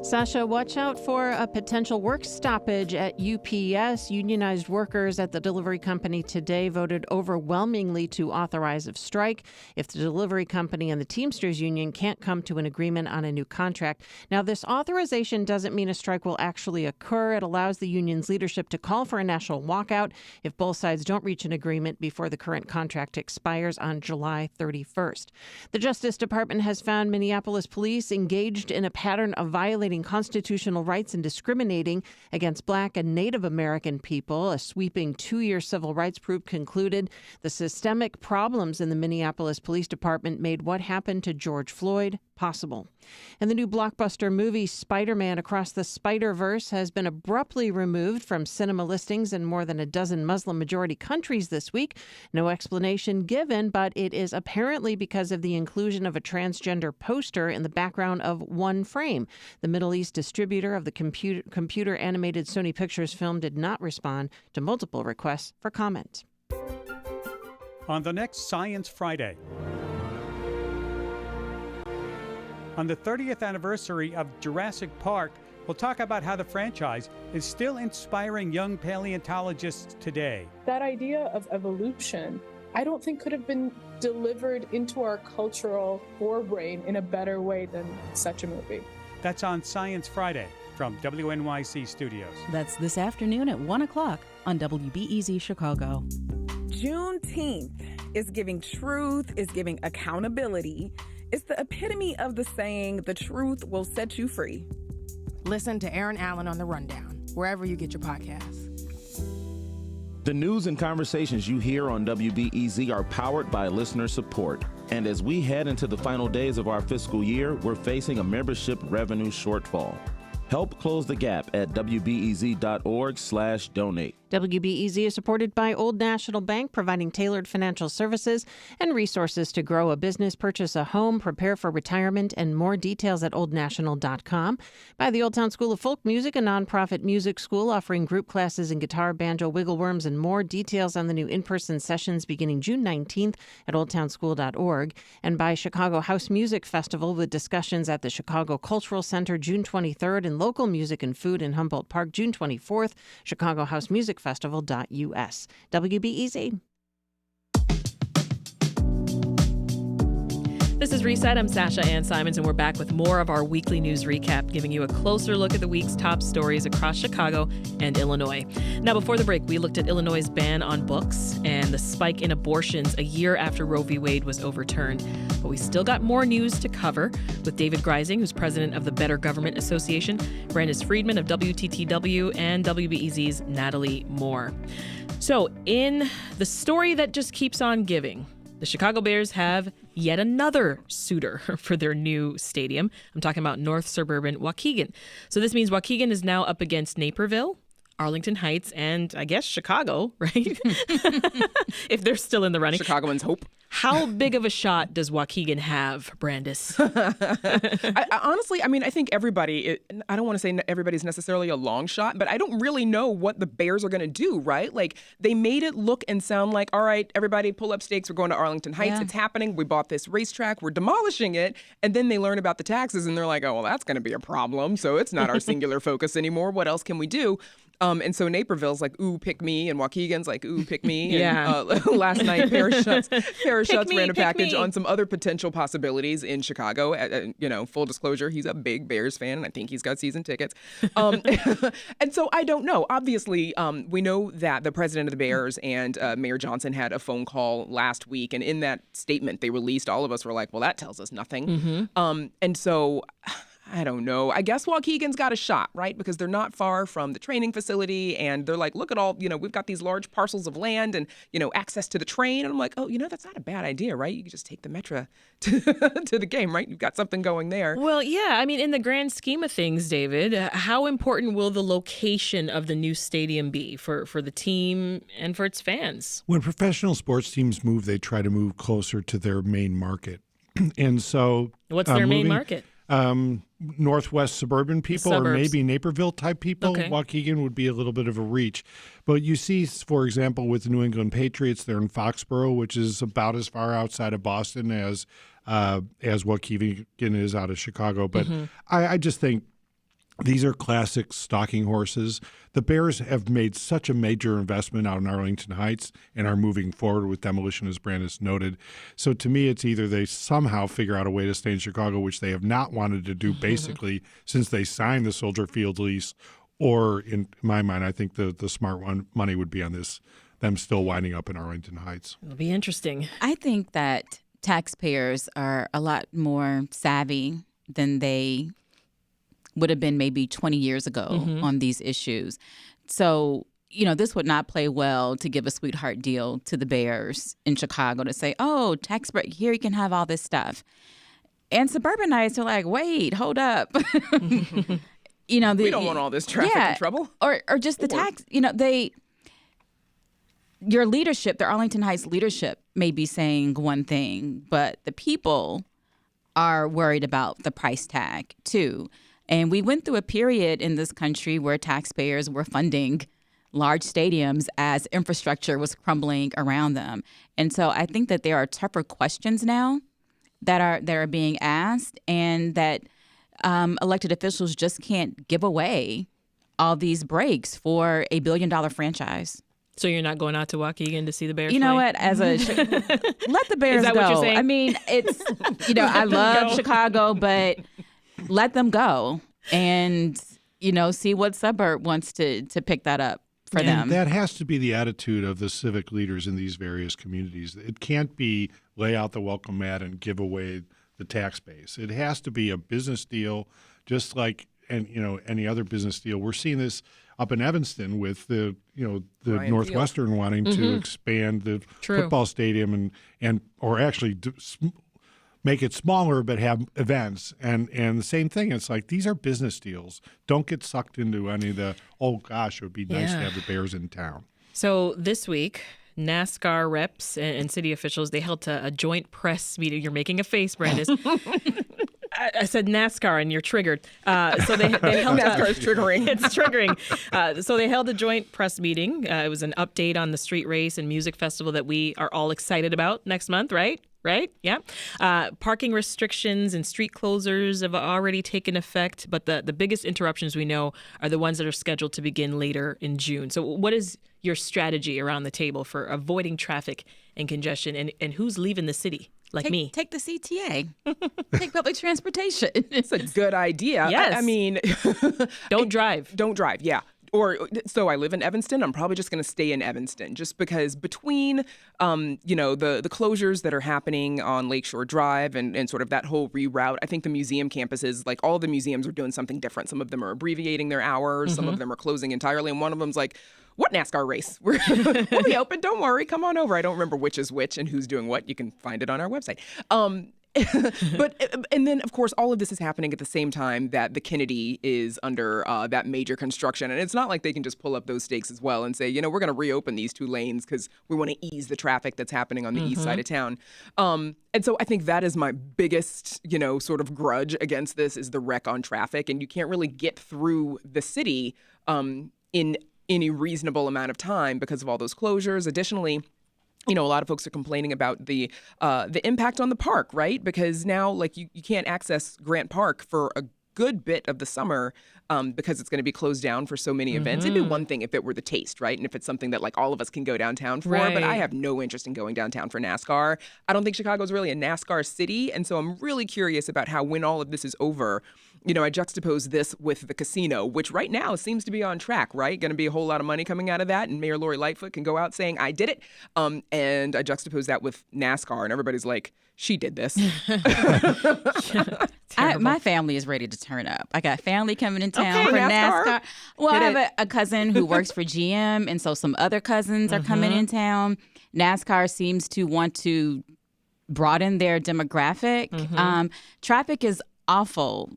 Sasha, watch out for a potential work stoppage at UPS. Unionized workers at the delivery company today voted overwhelmingly to authorize a strike if the delivery company and the Teamsters Union can't come to an agreement on a new contract. Now, this authorization doesn't mean a strike will actually occur. It allows the union's leadership to call for a national walkout if both sides don't reach an agreement before the current contract expires on July 31st. The Justice Department has found Minneapolis police engaged in a pattern of violating constitutional rights and discriminating against Black and Native American people. A sweeping 2-year civil rights probe concluded the systemic problems in the Minneapolis Police Department made what happened to George Floyd possible. And the new blockbuster movie Spider-Man Across the Spider-Verse has been abruptly removed from cinema listings in more than a dozen Muslim-majority countries this week. No explanation given, but it is apparently because of the inclusion of a transgender poster in the background of one frame. The Middle East distributor of the computer-animated Sony Pictures film did not respond to multiple requests for comment. On the next Science Friday, on the 30th anniversary of Jurassic Park, we'll talk about how the franchise is still inspiring young paleontologists today. That idea of evolution, I don't think could have been delivered into our cultural forebrain in a better way than such a movie. That's on Science Friday from WNYC Studios. That's this afternoon at 1 o'clock on WBEZ Chicago. Juneteenth is giving truth, is giving accountability. It's the epitome of the saying, the truth will set you free. Listen to Aaron Allen on The Rundown, wherever you get your podcasts. The news and conversations you hear on WBEZ are powered by listener support. And as we head into the final days of our fiscal year, we're facing a membership revenue shortfall. Help close the gap at WBEZ.org/donate. WBEZ is supported by Old National Bank, providing tailored financial services and resources to grow a business, purchase a home, prepare for retirement, and more details at oldnational.com. By the Old Town School of Folk Music, a nonprofit music school offering group classes in guitar, banjo, wiggle-worms, and more. Details on the new in-person sessions beginning June 19th at oldtownschool.org. And by Chicago House Music Festival, with discussions at the Chicago Cultural Center June 23rd and local music and food in Humboldt Park June 24th. Chicago House Music Festival.us. WBEZ. This is Reset. I'm Sasha-Ann Simons, and we're back with more of our weekly news recap, giving you a closer look at the week's top stories across Chicago and Illinois. Now, before the break, we looked at Illinois' ban on books and the spike in abortions a year after Roe v. Wade was overturned. But we still got more news to cover with David Greising, who's president of the Better Government Association, Brandis Friedman of WTTW, and WBEZ's Natalie Moore. So, in the story that just keeps on giving, the Chicago Bears have yet another suitor for their new stadium. I'm talking about North Suburban Waukegan. So this means Waukegan is now up against Naperville, Arlington Heights, and I guess Chicago, right? If they're still in the running. Chicagoans hope. How big of a shot does Waukegan have, Brandis? Honestly, I mean, I think everybody, I don't want to say everybody's necessarily a long shot, but I don't really know what the Bears are going to do, right? Like, they made it look and sound like, all right, everybody pull up stakes. We're going to Arlington Heights. Yeah. It's happening. We bought this racetrack. We're demolishing it. And then they learn about the taxes and they're like, oh, well, that's going to be a problem. So it's not our singular focus anymore. What else can we do? And so Naperville's like, ooh, pick me. And Waukegan's like, ooh, pick me. Yeah. And, last night, Paris Schutz ran a package on some other potential possibilities in Chicago. Full disclosure, he's a big Bears fan, and I think he's got season tickets. And so I don't know. Obviously, we know that the president of the Bears and Mayor Johnson had a phone call last week. And in that statement they released, all of us were like, well, that tells us nothing. Mm-hmm. And so I don't know. I guess Waukegan's got a shot, right? Because they're not far from the training facility, and they're like, look at all, we've got these large parcels of land and, access to the train. And I'm like, oh, that's not a bad idea, right? You can just take the Metro to the game, right? You've got something going there. Well, yeah. I mean, in the grand scheme of things, David, how important will the location of the new stadium be for the team and for its fans? When professional sports teams move, they try to move closer to their main market. And so what's their main market? Northwest suburban people, or maybe Naperville type people. Okay. Waukegan would be a little bit of a reach. But you see, for example, with the New England Patriots, they're in Foxborough, which is about as far outside of Boston as Waukegan is out of Chicago. But I just think these are classic stalking horses. The Bears have made such a major investment out in Arlington Heights and are moving forward with demolition, as Brandis noted. So to me, it's either they somehow figure out a way to stay in Chicago, which they have not wanted to do basically since they signed the Soldier Field lease, or in my mind, I think the smart money would be on them still winding up in Arlington Heights. It'll be interesting. I think that taxpayers are a lot more savvy than they would have been maybe 20 years ago on these issues. So, this would not play well to give a sweetheart deal to the Bears in Chicago to say, oh, tax break, here you can have all this stuff. And suburbanites are like, wait, hold up. We don't want all this traffic and trouble. Or just the tax, your leadership, the Arlington Heights leadership may be saying one thing, but the people are worried about the price tag too. And we went through a period in this country where taxpayers were funding large stadiums as infrastructure was crumbling around them. And so I think that there are tougher questions now that are being asked, and that elected officials just can't give away all these breaks for $1 billion franchise. So you're not going out to Waukegan to see the Bears? You know play? what? Let the Bears Is that go. What you're saying? I mean, it's I love Chicago, but let them go and see what suburb wants to pick that up for them. That has to be the attitude of the civic leaders in these various communities. It can't be lay out the welcome mat and give away the tax base. It has to be a business deal, just like any other business deal. We're seeing this up in Evanston with the Ryan Northwestern Field. wanting to expand the football stadium or actually make it smaller but have events. And the same thing, it's like these are business deals. Don't get sucked into any of the, oh gosh, it would be nice to have the Bears in town. So this week, NASCAR reps and city officials, they held a joint press meeting. You're making a face, Brandis. I said NASCAR and you're triggered. So they held NASCAR is triggering. It's triggering. So they held a joint press meeting. It was an update on the street race and music festival that we are all excited about next month, right? Right? Yeah. Parking restrictions and street closures have already taken effect, but the biggest interruptions we know are the ones that are scheduled to begin later in June. So what is your strategy around the table for avoiding traffic and congestion, and who's leaving the city? Me. Take the CTA. Take public transportation. It's a good idea. Yes. I mean, don't drive. Don't drive. Yeah. So I live in Evanston. I'm probably just going to stay in Evanston just because between, the closures that are happening on Lakeshore Drive and sort of that whole reroute, I think the museum campuses, like all the museums are doing something different. Some of them are abbreviating their hours. Some of them are closing entirely. And one of them's like, what NASCAR race? We'll be open. Don't worry. Come on over. I don't remember which is which and who's doing what. You can find it on our website. And then, of course, all of this is happening at the same time that the Kennedy is under that major construction. And it's not like they can just pull up those stakes as well and say, we're going to reopen these two lanes because we want to ease the traffic that's happening on the east side of town. And so I think that is my biggest, sort of grudge against this is the wreck on traffic. And you can't really get through the city in any reasonable amount of time because of all those closures. Additionally, a lot of folks are complaining about the impact on the park, right? Because now, you can't access Grant Park for a good bit of the summer because it's going to be closed down for so many events. It'd be one thing if it were the Taste, right? And if it's something that all of us can go downtown for, but I have no interest in going downtown for NASCAR. I don't think Chicago's really a NASCAR city. And so I'm really curious about how when all of this is over, I juxtapose this with the casino, which right now seems to be on track, right? Going to be a whole lot of money coming out of that. And Mayor Lori Lightfoot can go out saying, I did it. And I juxtapose that with NASCAR. And everybody's like, she did this. My family is ready to turn up. I got family coming in town for NASCAR. Well, I have a cousin who works for GM. And so some other cousins are coming in town. NASCAR seems to want to broaden their demographic. Traffic is awful.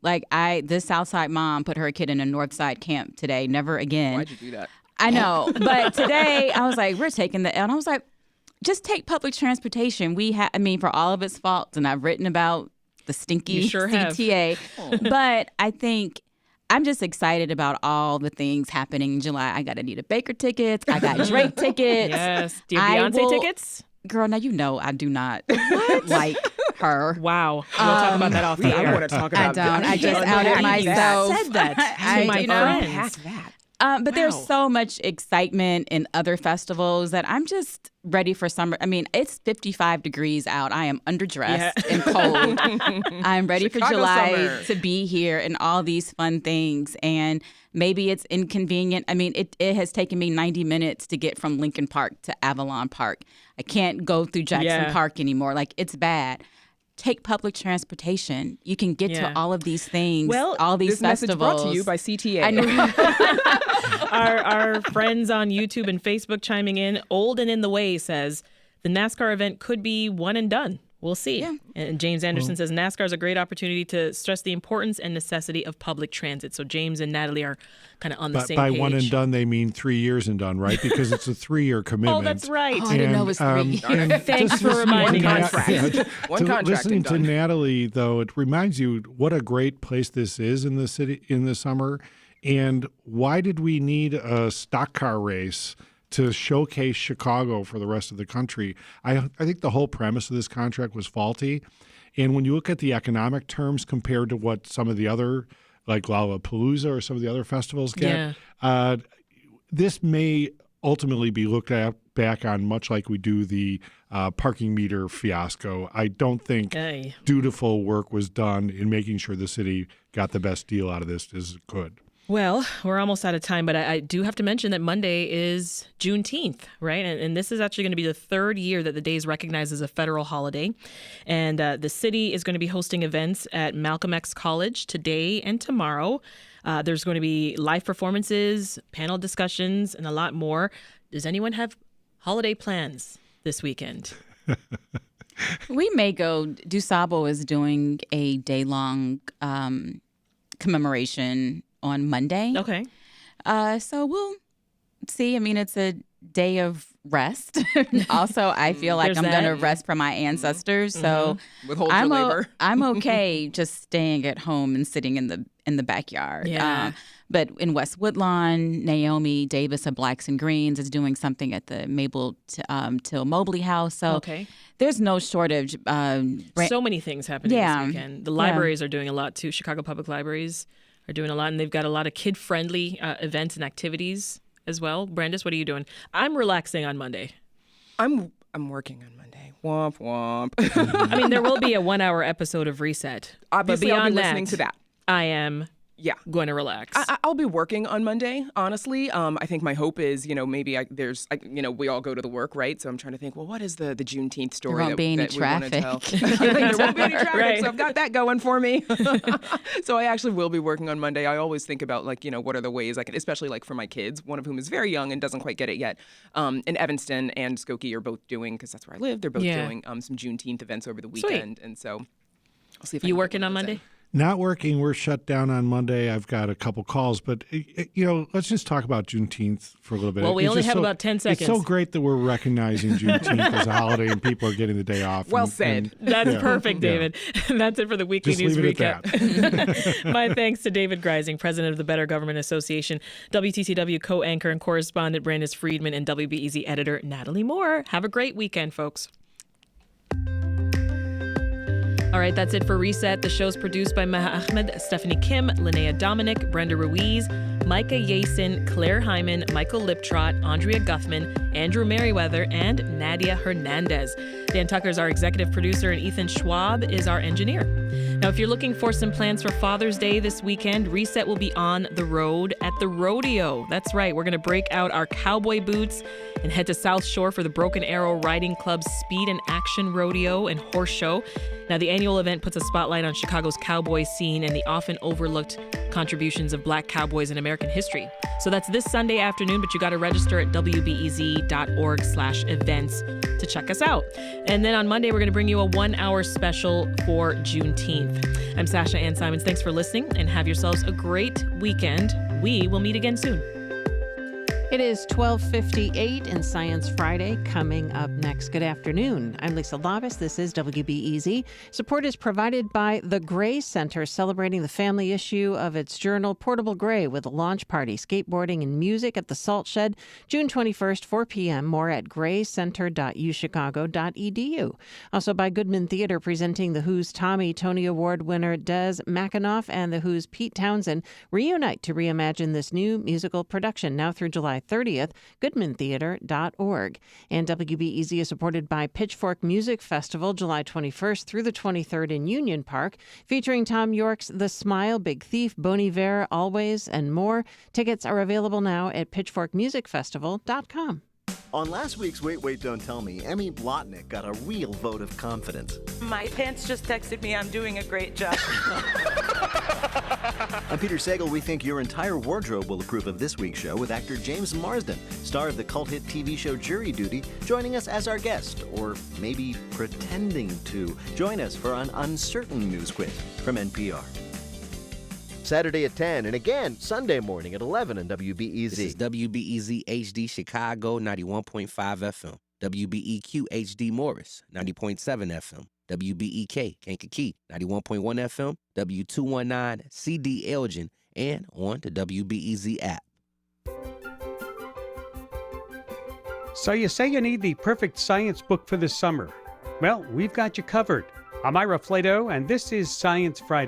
This Southside mom put her kid in a Northside camp today. Never again. Why'd you do that? I know. But today I was like, we're taking the L. And I was like, just take public transportation. For all of its faults, and I've written about the stinky CTA. But I think I'm just excited about all the things happening in July. I got Anita Baker tickets. I got Drake tickets. Yes. Do you have Beyonce tickets? Girl, now I do not like her. Wow. We'll talk about that off the air. I want to talk about that. I just outed myself. I said that to my friends. But there's so much excitement in other festivals that I'm just ready for summer. It's 55 degrees out. I am underdressed and cold. I'm ready for July summer. To be here and all these fun things. And maybe it's inconvenient. It has taken me 90 minutes to get from Lincoln Park to Avalon Park. I can't go through Jackson Park anymore. It's bad. Take public transportation. You can get to all of these things, all these this festivals. Message brought to you by CTA. I know. Our friends on YouTube and Facebook chiming in. Old and in the Way says the NASCAR event could be one and done. We'll see. Yeah. And James Anderson says NASCAR is a great opportunity to stress the importance and necessity of public transit. So James and Natalie are kind of on the same page. By one and done, they mean 3 years and done, right? Because it's a 3-year commitment. Oh, that's right. I didn't know it was 3 years. Thanks for reminding me. One contract. Listening to Natalie, though, it reminds you what a great place this is in the city in the summer. And why did we need a stock car race to showcase Chicago for the rest of the country? I think the whole premise of this contract was faulty. And when you look at the economic terms compared to what some of the other, like Lollapalooza or some of the other festivals get, this may ultimately be looked at back on much like we do the parking meter fiasco. I don't think dutiful work was done in making sure the city got the best deal out of this as it could. Well, we're almost out of time, but I do have to mention that Monday is Juneteenth, right? And this is actually going to be the third year that the day is recognized as a federal holiday. And the city is going to be hosting events at Malcolm X College today and tomorrow. There's going to be live performances, panel discussions, and a lot more. Does anyone have holiday plans this weekend? We may go. DuSable is doing a day-long commemoration on Monday. Okay. So we'll see. I mean, it's a day of rest. Also, I feel like There's I'm that. going to rest from my ancestors. So Withhold your labor. I'm okay just staying at home and sitting in the backyard. Yeah. But in West Woodlawn, Naomi Davis of Blacks and Greens is doing something at the Mabel Till Mobley House. So Okay. there's no shortage. So many things happening Yeah. this weekend. The libraries are doing a lot too. Chicago Public Libraries are doing a lot, and they've got a lot of kid-friendly events and activities as well. Brandis, what are you doing? I'm relaxing on Monday. I'm working on Monday. Womp womp. I mean, there will be a 1-hour episode of Reset. Obviously, but I'll beyond be listening to that. I am Yeah. going to relax. I'll be working on Monday, honestly. I think my hope is, maybe we all go to the work, right? So I'm trying to think, well, what is the Juneteenth story won't that, be any that we want to tell? traffic. There won't be any traffic, Right. so I've got that going for me. So I actually will be working on Monday. I always think about, what are the ways I can, especially for my kids, one of whom is very young and doesn't quite get it yet. And Evanston and Skokie are both doing, because that's where I live, they're both doing some Juneteenth events over the weekend. And so I'll see if I You can working get on one of those Monday? in. Not working. We're shut down on Monday. I've got a couple calls, but let's just talk about Juneteenth for a little bit. Well, we It's only just have about 10 seconds. It's so great that we're recognizing Juneteenth as a holiday and people are getting the day off. Well said. That's yeah. perfect, David. That's it for the Weekly Just News leave it at Recap. My thanks to David Greising, president of the Better Government Association, WTTW co-anchor and correspondent Brandis Friedman, and WBEZ editor Natalie Moore. Have a great weekend, folks. All right, that's it for Reset. The show's produced by Maha Ahmed, Stephanie Kim, Linnea Dominic, Brenda Ruiz, Micah Yasin, Claire Hyman, Michael Liptrot, Andrea Guthman, Andrew Merriweather, and Nadia Hernandez. Dan Tucker is our executive producer, and Ethan Schwab is our engineer. Now, if you're looking for some plans for Father's Day this weekend, Reset will be on the road at the rodeo. That's right, we're going to break out our cowboy boots and head to South Shore for the Broken Arrow Riding Club's Speed and Action Rodeo and Horse Show. Now, the annual event puts a spotlight on Chicago's cowboy scene and the often overlooked contributions of Black cowboys in American history. So that's this Sunday afternoon, but you got to register at wbez.org/events to check us out. And then on Monday, we're going to bring you a 1-hour special for Juneteenth. I'm Sasha-Ann Simons. Thanks for listening, and have yourselves a great weekend. We will meet again soon. It is 12:58 and Science Friday coming up next. Good afternoon. I'm Lisa Lavis. This is WBEZ. Support is provided by the Gray Center, celebrating the family issue of its journal, Portable Gray, with a launch party, skateboarding, and music at the Salt Shed, June 21st, 4 p.m. More at graycenter.uchicago.edu. Also by Goodman Theater, presenting The Who's Tony Award winner Des McAnuff and The Who's Pete Townsend reunite to reimagine this new musical production, now through July 30th, goodmantheater.org. And WBEZ is supported by Pitchfork Music Festival, July 21st through the 23rd in Union Park, featuring Tom York's The Smile, Big Thief, Bon Iver, Always, and more. Tickets are available now at pitchforkmusicfestival.com. On last week's Wait, Wait, Don't Tell Me, Emmy Blotnick got a real vote of confidence. My pants just texted me I'm doing a great job. On Peter Sagal, we think your entire wardrobe will approve of this week's show, with actor James Marsden, star of the cult hit TV show Jury Duty, joining us as our guest, or maybe pretending to. Join us for an uncertain news quiz from NPR. Saturday at 10, and again, Sunday morning at 11 on WBEZ. This is WBEZ HD Chicago, 91.5 FM. WBEQ HD Morris, 90.7 FM. WBEK Kankakee, 91.1 FM. W219 CD Elgin, and on the WBEZ app. So you say you need the perfect science book for the summer. Well, we've got you covered. I'm Ira Flato, and this is Science Friday.